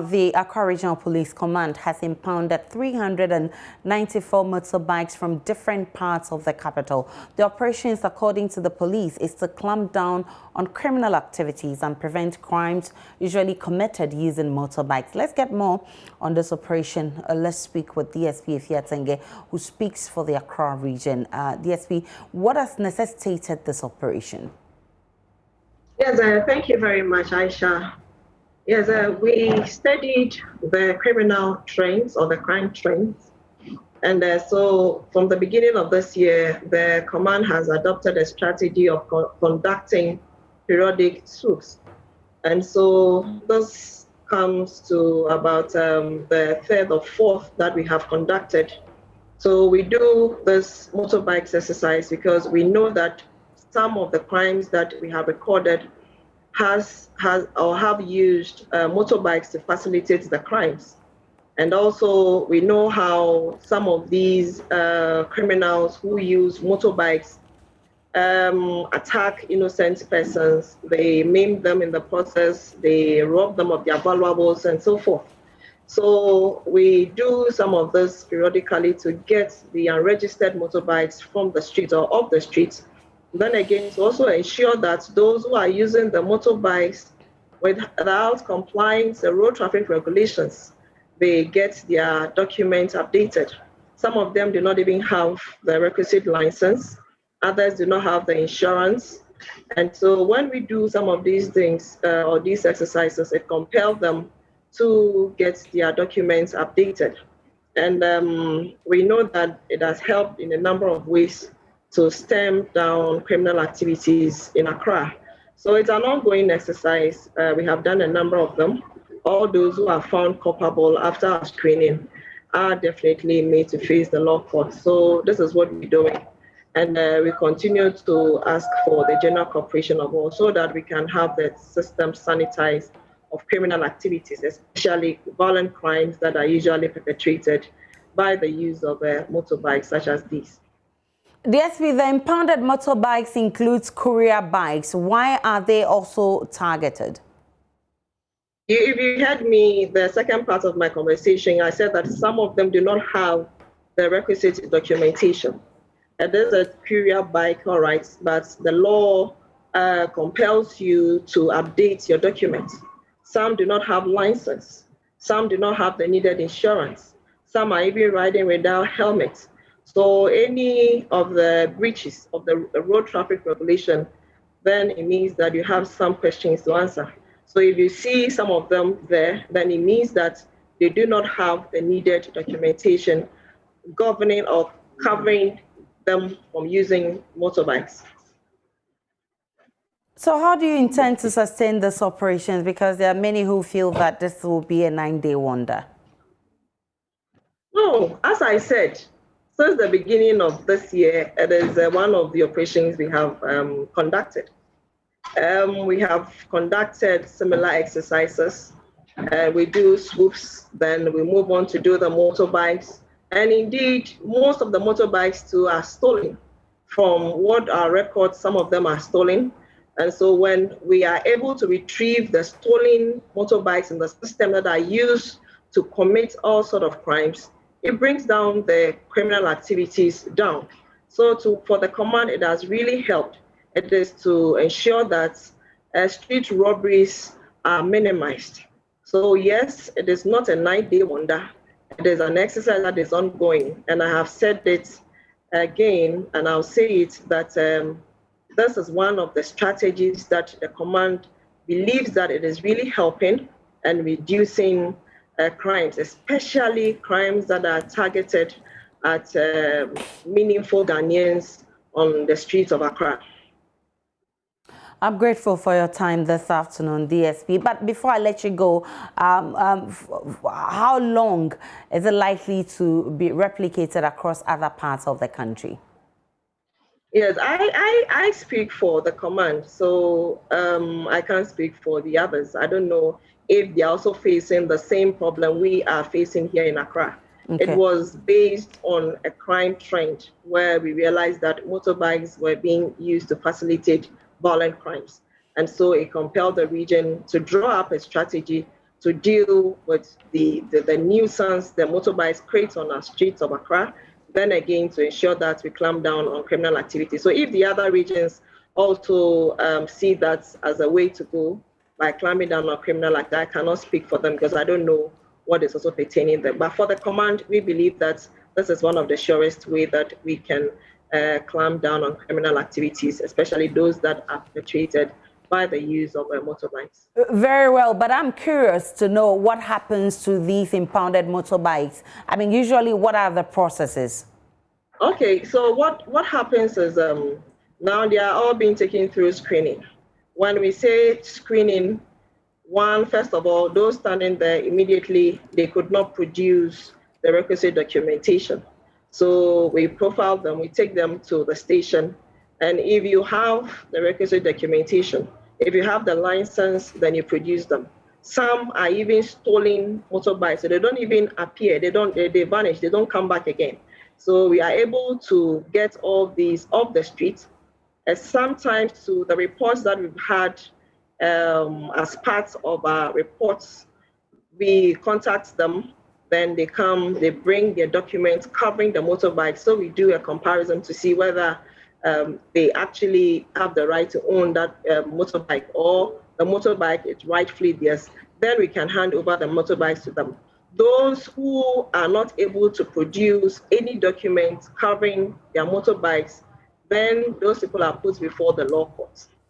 The Accra Region Police Command has impounded 394 motorbikes from different parts of the capital. The operations, according to the police, is to clamp down on criminal activities and prevent crimes usually committed using motorbikes. Let's get more on this operation. Let's speak with DSP Efiatenge, who speaks for the Accra region. DSP, what has necessitated this operation? Yes, thank you very much, Aisha. Yes, we studied the criminal trends or the crime trends. And so from the beginning of this year, the command has adopted a strategy of conducting periodic swoops. And so this comes to about the third or fourth that we have conducted. So we do this motorbikes exercise because we know that some of the crimes that we have recorded have used motorbikes to facilitate the crimes. And also we know how some of these criminals who use motorbikes attack innocent persons. They maim them in the process, they rob them of their valuables and so forth. So we do some of this periodically to get the unregistered motorbikes from the streets or off the streets. Then again, to also ensure that those who are using the motorbikes without complying to road traffic regulations, they get their documents updated. Some of them do not even have the requisite license. Others do not have the insurance. And so when we do some of these things or these exercises, it compels them to get their documents updated. And we know that it has helped in a number of ways to stem down criminal activities in Accra. So it's an ongoing exercise. We have done a number of them. All those who are found culpable after our screening are definitely made to face the law court. So this is what we're doing. And we continue to ask for the general cooperation of all so that we can have the system sanitized of criminal activities, especially violent crimes that are usually perpetrated by the use of motorbikes such as these. DSP, the impounded motorbikes includes courier bikes. Why are they also targeted? If you heard me, the second part of my conversation, I said that some of them do not have the requisite documentation. There's a courier bike, all right, but the law compels you to update your documents. Some do not have license. Some do not have the needed insurance. Some are even riding without helmets. So any of the breaches of the road traffic regulation, then it means that you have some questions to answer. So if you see some of them there, then it means that they do not have the needed documentation governing or covering them from using motorbikes. So how do you intend to sustain this operation? Because there are many who feel that this will be a 9-day wonder. No, as I said, since the beginning of this year, it is one of the operations we have conducted. We have conducted similar exercises. We do swoops, then we move on to do the motorbikes. And indeed, most of the motorbikes too are stolen. From what our records, some of them are stolen. And so when we are able to retrieve the stolen motorbikes in the system that are used to commit all sorts of crimes, it brings down the criminal activities down. So for the command, it has really helped. It is to ensure that street robberies are minimized. So yes, it is not a 9-day wonder. It is an exercise that is ongoing. And I have said it again, and I'll say it, that this is one of the strategies that the command believes that it is really helping and reducing crimes, especially crimes that are targeted at meaningful Ghanaians on the streets of Accra. I'm grateful for your time this afternoon, DSP. But before I let you go, how long is it likely to be replicated across other parts of the country? Yes, I speak for the command, so I can't speak for the others. I don't know if they're also facing the same problem we are facing here in Accra. Okay. It was based on a crime trend where we realized that motorbikes were being used to facilitate violent crimes. And so it compelled the region to draw up a strategy to deal with the nuisance the motorbikes create on our streets of Accra, then again to ensure that we clamp down on criminal activity. So if the other regions also see that as a way to go by clamping down on criminal activity, I cannot speak for them because I don't know what is also pertaining them. But for the command, we believe that this is one of the surest way that we can clamp down on criminal activities, especially those that are perpetrated by the use of motorbikes. Very well, but I'm curious to know what happens to these impounded motorbikes. I mean, usually what are the processes? Okay, so what happens is now they are all being taken through screening. When we say screening, first of all, those standing there immediately, they could not produce the requisite documentation. So we profile them, we take them to the station, and if you have the requisite documentation, if you have the license, then you produce them. Some are even stolen motorbikes, so they don't even appear, they vanish, they don't come back again. So we are able to get all these off the street. And sometimes to the reports that we've had as part of our reports, we contact them, then they come, they bring their documents covering the motorbike. So we do a comparison to see whether they actually have the right to own that motorbike, or the motorbike is rightfully theirs. Then we can hand over the motorbikes to them. Those who are not able to produce any documents covering their motorbikes, then those people are put before the law courts.